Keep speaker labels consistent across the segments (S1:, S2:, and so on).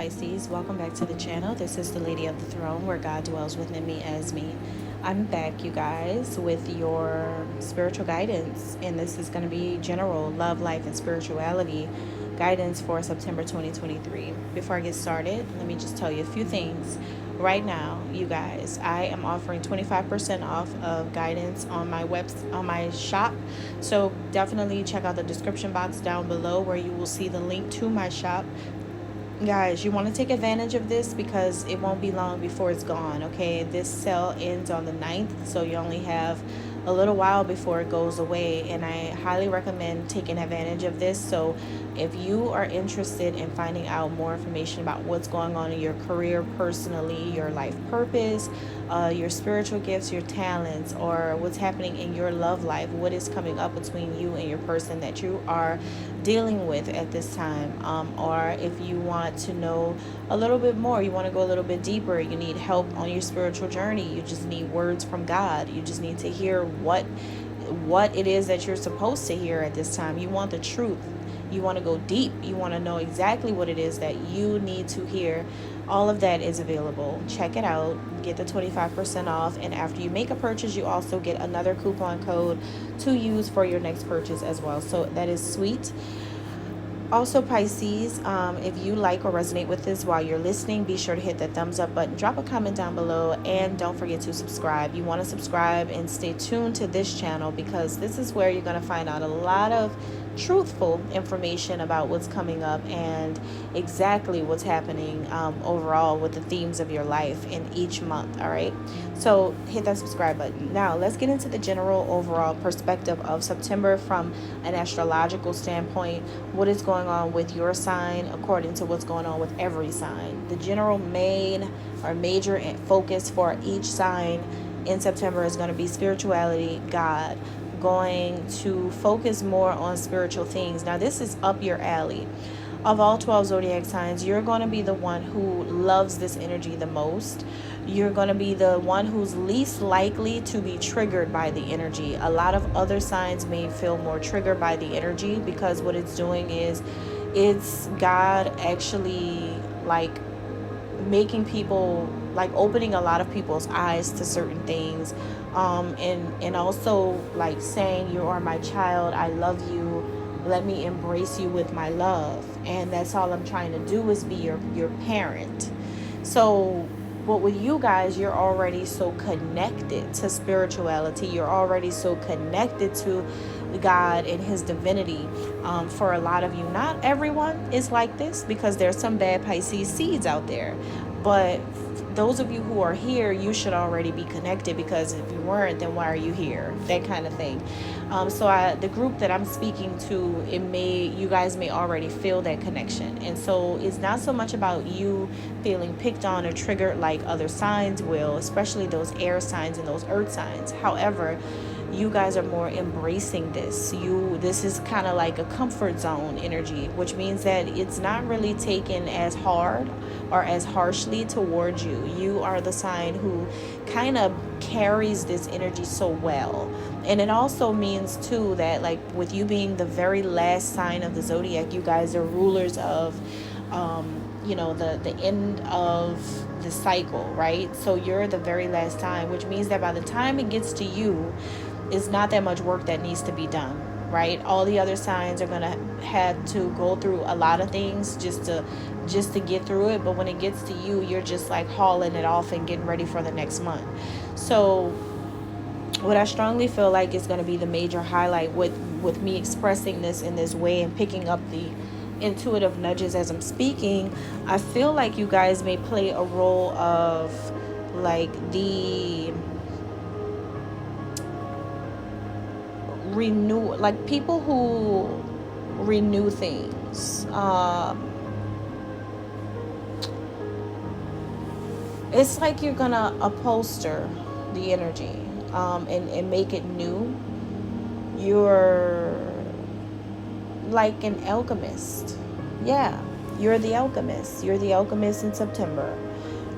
S1: Pisces, welcome back to the channel. This is the Lady of the Throne, where God dwells within me as me. I'm back, you guys, with your spiritual guidance, and this is going to be general love, life, and spirituality guidance for September 2023. Before I get started, let me just tell you a few things. Right now, you guys, I am offering 25% off of guidance on my shop. So definitely check out the description box down below where you will see the link to my shop. Guys, you want to take advantage of this because it won't be long before it's gone. Okay, this sale ends on the 9th, so you only have a little while before it goes away, and I highly recommend taking advantage of this. So if you are interested in finding out more information about what's going on in your career, personally, your life purpose, your spiritual gifts, your talents, or what's happening in your love life, what is coming up between you and your person that you are dealing with at this time, or if you want to know a little bit more, you want to go a little bit deeper, you need help on your spiritual journey, you just need words from God, you just need to hear what it is that you're supposed to hear at this time, you want the truth, you want to go deep, you want to know exactly what it is that you need to hear. All of that is available. Check it out, get the 25% off, and after you make a purchase, you also get another coupon code to use for your next purchase as well. So that is sweet. Also, Pisces, if you like or resonate with this while you're listening, be sure to hit that thumbs up button, drop a comment down below, and don't forget to subscribe. You want to subscribe and stay tuned to this channel because this is where you're going to find out a lot of truthful information about what's coming up and exactly what's happening overall with the themes of your life in each month. All right, so hit that subscribe button. Now let's get into the general overall perspective of September from an astrological standpoint. What is going on with your sign according to what's going on with every sign? The general main or major focus for each sign in September is going to be spirituality, God, going to focus more on spiritual things. Now this is up your alley. Of all 12 zodiac signs, you're going to be the one who loves this energy the most. You're going to be the one who's least likely to be triggered by the energy. A lot of other signs may feel more triggered by the energy because what it's doing is it's God actually like making people, like opening a lot of people's eyes to certain things, and also like saying, you are my child, I love you, let me embrace you with my love, and that's all I'm trying to do is be your parent. So but with you guys, you're already so connected to spirituality, you're already so connected to God and his divinity. For a lot of you, not everyone is like this because there's some bad Pisces seeds out there, but those of you who are here, you should already be connected, because if you weren't, then why are you here? That kind of thing. The group that I'm speaking to, you guys may already feel that connection. And so it's not so much about you feeling picked on or triggered like other signs will, especially those air signs and those earth signs. However, you guys are more embracing this. This is kind of like a comfort zone energy, which means that it's not really taken as hard or as harshly towards you. You are the sign who kind of carries this energy so well. And it also means too that, like, with you being the very last sign of the zodiac, you guys are rulers of the end of the cycle, right? So you're the very last time, which means that by the time it gets to you, it's not that much work that needs to be done, right? All the other signs are gonna have to go through a lot of things just to get through it, but when it gets to you, you're just like hauling it off and getting ready for the next month. So what I strongly feel like is going to be the major highlight with me expressing this in this way and picking up the intuitive nudges as I'm speaking, I feel like you guys may play a role of like the like people who renew things. It's like you're gonna upholster the energy, and make it new. You're like an alchemist. Yeah, you're the alchemist. You're the alchemist in September.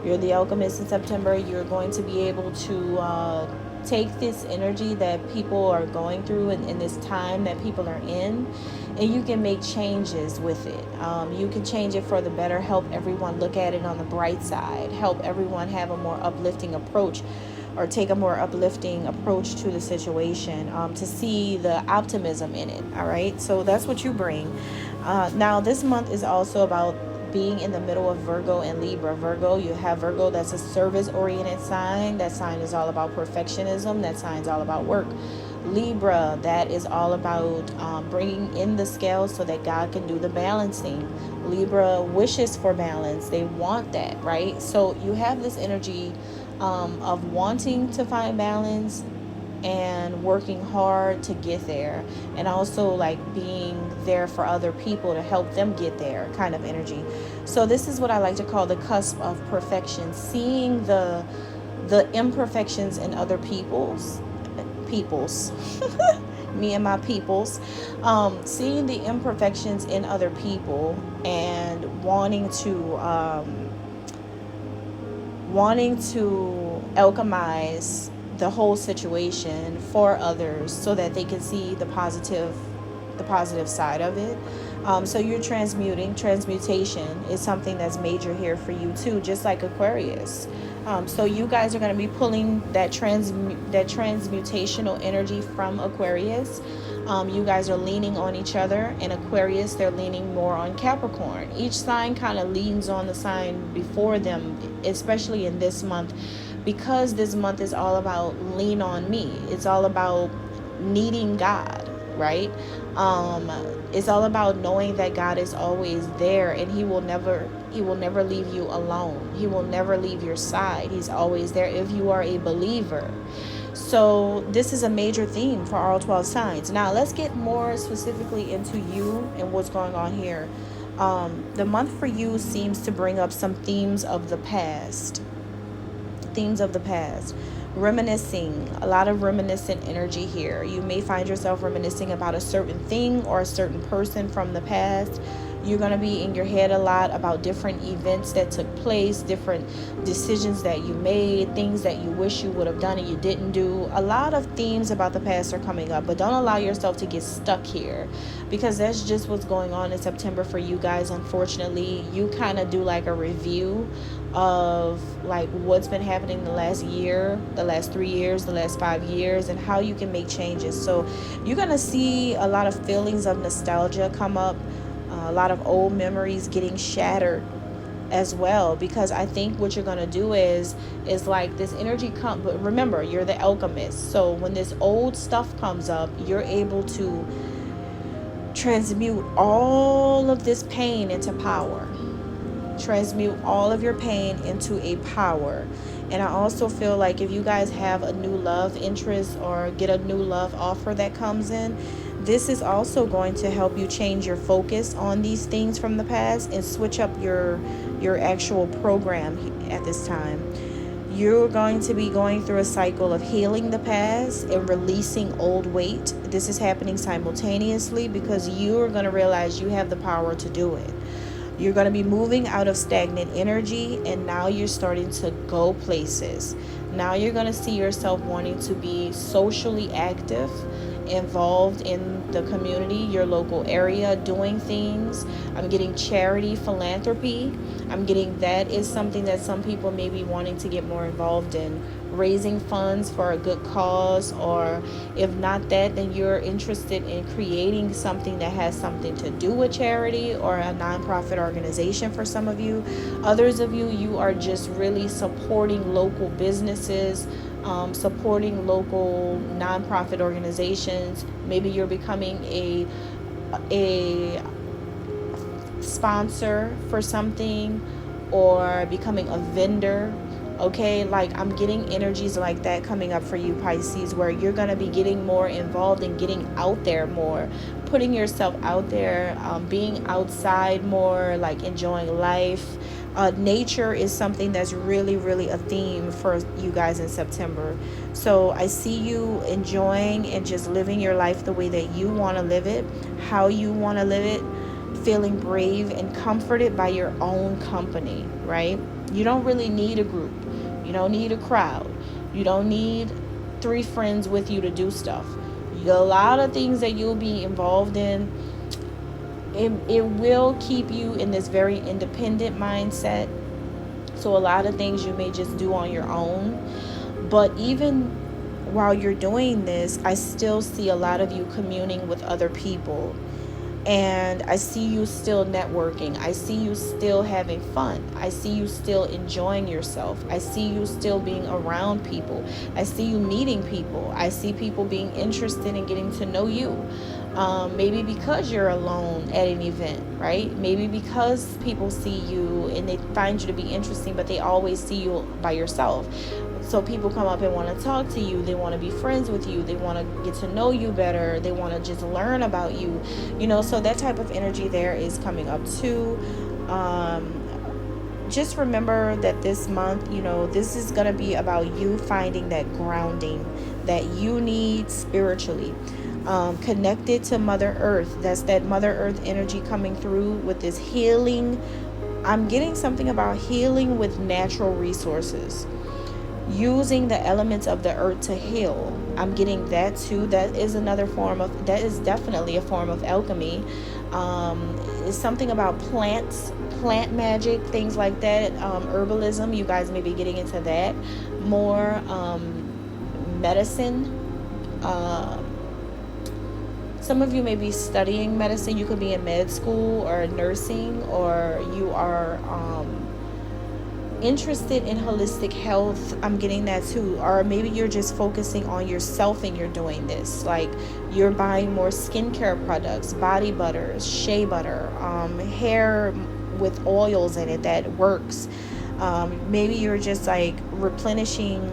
S1: You're the alchemist in September. You're going to be able to take this energy that people are going through in this time that people are in, and you can make changes with it. You can change it for the better, help everyone look at it on the bright side, help everyone have a more uplifting approach, or take a more uplifting approach to the situation, to see the optimism in it. All right, so that's what you bring. Now this month is also about being in the middle of Virgo and Libra. Virgo, you have Virgo, that's a service oriented sign. That sign is all about perfectionism. That sign's all about work. Libra, that is all about bringing in the scales so that God can do the balancing. Libra wishes for balance. They want that, right? So you have this energy of wanting to find balance and working hard to get there, and also like being there for other people to help them get there kind of energy. So this is what I like to call the cusp of perfection, seeing the imperfections in other people's me and my peoples, seeing the imperfections in other people and wanting to alchemize the whole situation for others so that they can see the positive side of it. So you're transmuting. Transmutation is something that's major here for you too, just like Aquarius. So you guys are going to be pulling that transmutational energy from Aquarius. You guys are leaning on each other. In Aquarius, they're leaning more on Capricorn. Each sign kind of leans on the sign before them, especially in this month, because this month is all about lean on me. It's all about needing God, right? It's all about knowing that God is always there, and he will never leave you alone. He will never leave your side. He's always there if you are a believer. So this is a major theme for all 12 signs. Now let's get more specifically into you and what's going on here. The month for you seems to bring up some themes of the past. Reminiscing, a lot of reminiscent energy here. You may find yourself reminiscing about a certain thing or a certain person from the past. You're going to be in your head a lot about different events that took place, different decisions that you made, things that you wish you would have done and you didn't do. A lot of themes about the past are coming up, but don't allow yourself to get stuck here, because that's just what's going on in September for you guys. Unfortunately, you kind of do like a review of like what's been happening the last year, the last 3 years, the last 5 years, and how you can make changes. So you're going to see a lot of feelings of nostalgia come up, a lot of old memories getting shattered as well, because I think what you're going to do is like this energy come, but remember, you're the alchemist. So when this old stuff comes up, you're able to transmute all of this pain into power. Transmute all of your pain into a power. And I also feel like if you guys have a new love interest or get a new love offer that comes in, this is also going to help you change your focus on these things from the past and switch up your actual program at this time. You're going to be going through a cycle of healing the past and releasing old weight. This is happening simultaneously because you are going to realize you have the power to do it. You're going to be moving out of stagnant energy, and now you're starting to go places. Now you're going to see yourself wanting to be socially active, involved in the community, your local area, doing things. I'm getting charity, philanthropy. I'm getting that is something that some people may be wanting to get more involved in, raising funds for a good cause, or if not that, then you're interested in creating something that has something to do with charity or a nonprofit organization. For some of you, others of you, you are just really supporting local businesses, supporting local nonprofit organizations. Maybe you're becoming a sponsor for something, or becoming a vendor. Okay, like I'm getting energies like that coming up for you, Pisces, where you're going to be getting more involved and getting out there more, putting yourself out there, being outside more, like enjoying life. Nature is something that's really, really a theme for you guys in September. So I see you enjoying and just living your life the way that you want to live it, how you want to live it, feeling brave and comforted by your own company, right? You don't really need a group. You don't need a crowd. You don't need 3 friends with you to do stuff. A lot of things that you'll be involved in, it will keep you in this very independent mindset. So a lot of things you may just do on your own. But even while you're doing this, I still see a lot of you communing with other people. And I see you still networking. I see you still having fun. I see you still enjoying yourself. I see you still being around people. I see you meeting people. I see people being interested in getting to know you. Maybe because you're alone at an event, right? Maybe because people see you and they find you to be interesting, but they always see you by yourself. So people come up and want to talk to you. They want to be friends with you. They want to get to know you better. They want to just learn about you. So that type of energy there is coming up too. Just remember that this month, this is going to be about you finding that grounding that you need spiritually. Connected to Mother Earth. That's that Mother Earth energy coming through with this healing. I'm getting something about healing with natural resources. Using the elements of the earth to heal. I'm getting that too. That is definitely a form of alchemy. It's something about plants, plant magic, things like that. Herbalism, you guys may be getting into that more. Medicine. Some of you may be studying medicine. You could be in med school or nursing, or you are interested in holistic health. I'm getting that too. Or maybe you're just focusing on yourself and you're doing this. Like you're buying more skincare products, body butters, shea butter, hair with oils in it that works. Maybe you're just like replenishing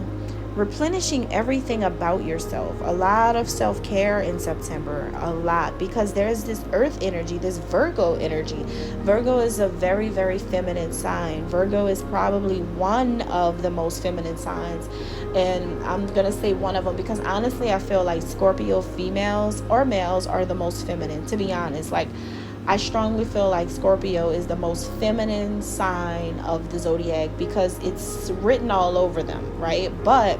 S1: everything about yourself. A lot of self-care in September, a lot, because there's this earth energy, this Virgo energy. Virgo is a very, very feminine sign. Virgo is probably one of the most feminine signs, and I'm gonna say one of them because honestly I feel like Scorpio females or males are the most feminine, to be honest. Like I strongly feel like Scorpio is the most feminine sign of the zodiac because it's written all over them, right? But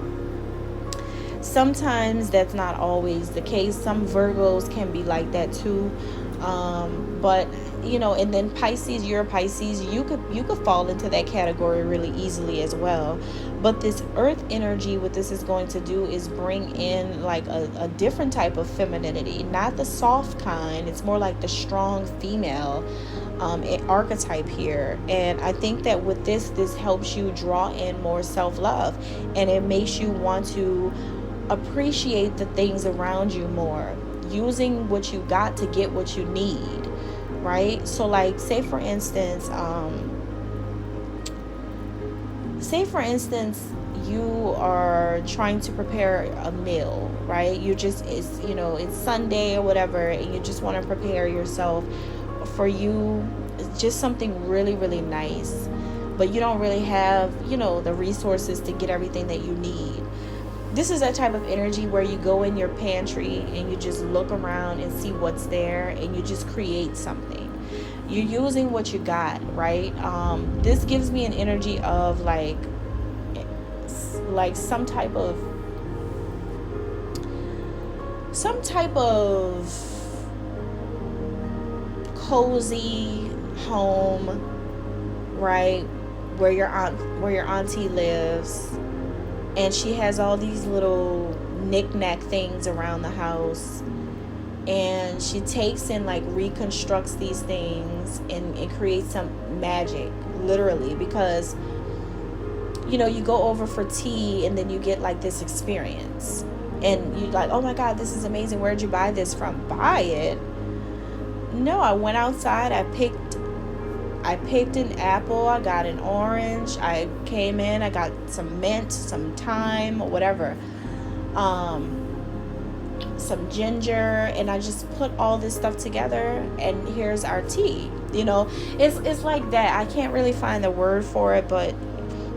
S1: sometimes that's not always the case. Some Virgos can be like that too. But and then Pisces, you're a Pisces, you could fall into that category really easily as well. But this earth energy, what this is going to do is bring in like a different type of femininity, not the soft kind. It's more like the strong female archetype here. And I think that with this helps you draw in more self-love, and it makes you want to appreciate the things around you more, using what you got to get what you need, right? So like say for instance you are trying to prepare a meal, right? It's Sunday or whatever, and you just want to prepare yourself. For you, it's just something really, really nice, but you don't really have the resources to get everything that you need. This is that type of energy where you go in your pantry and you just look around and see what's there, and you just create something. You're using what you got, right? This gives me an energy of like some type of cozy home, right? Where your auntie lives, and she has all these little knick-knack things around the house, and she takes and like reconstructs these things and creates some magic, literally, because you go over for tea and then you get like this experience, and you're like, oh my god, this is amazing, where'd you buy this from? Buy it? No, I went outside, I picked an apple, I got an orange, I came in, I got some mint, some thyme, or whatever, some ginger, and I just put all this stuff together, and here's our tea. It's like that. I can't really find the word for it, but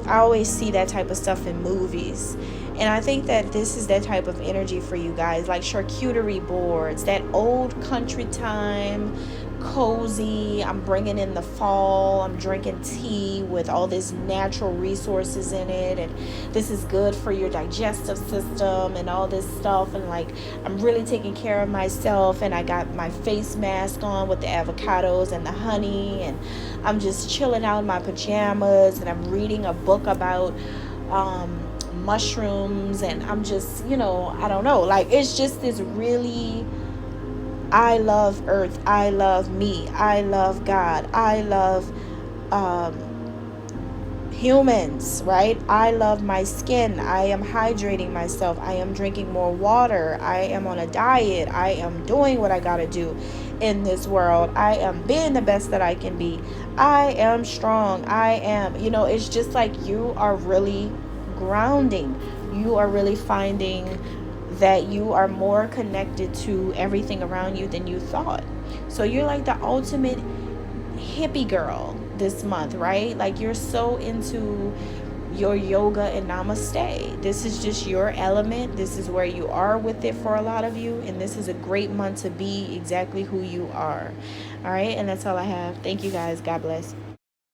S1: I always see that type of stuff in movies. And I think that this is that type of energy for you guys, like charcuterie boards, that old country time cozy. I'm bringing in the fall. I'm drinking tea with all this natural resources in it, and this is good for your digestive system and all this stuff. And like, I'm really taking care of myself, and I got my face mask on with the avocados and the honey, and I'm just chilling out in my pajamas, and I'm reading a book about mushrooms, and I'm just, I don't know, like, it's just this really, I love earth, I love me, I love God, I love um, humans, right? I love my skin. I am hydrating myself. I am drinking more water. I am on a diet. I am doing what I got to do in this world. I am being the best that I can be. I am strong. I am, it's just like you are really grounding. You are really finding that you are more connected to everything around you than you thought. So you're like the ultimate hippie girl this month, right? Like, you're so into your yoga and namaste. This is just your element. This is where you are with it for a lot of you, and this is a great month to be exactly who you are. All right, and that's all I have. Thank you guys. God bless.